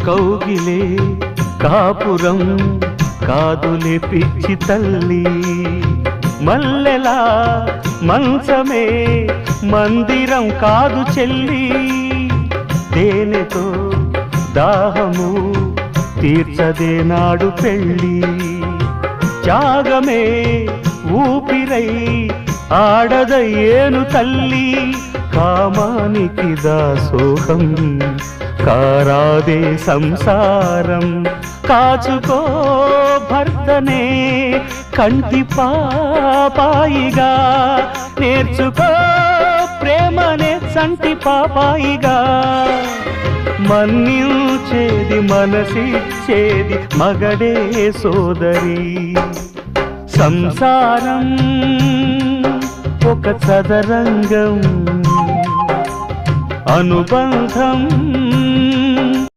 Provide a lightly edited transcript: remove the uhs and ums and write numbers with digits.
కౌగిలే కాపురం కాదులే పిచ్చి తల్లి, మల్లెలా మంచమే మందిరం కాదు చెల్లి, తేనెతో దాహము తీర్చదే నాడు పెళ్ళి, త్యాగమే ఊపిరై ఆడదయ్యేను తల్లి, కామానికి దాసోహం కారాదే సంసారం, కాచుకో భర్తనే కంటి పాపాయిగా, నేర్చుకో ప్రేమనే సంటి పాపాయిగా, మన్నించేది మనసిచ్చేది మగడే సోదరి, సంసారం ఒక చదరంగం అనుబంధం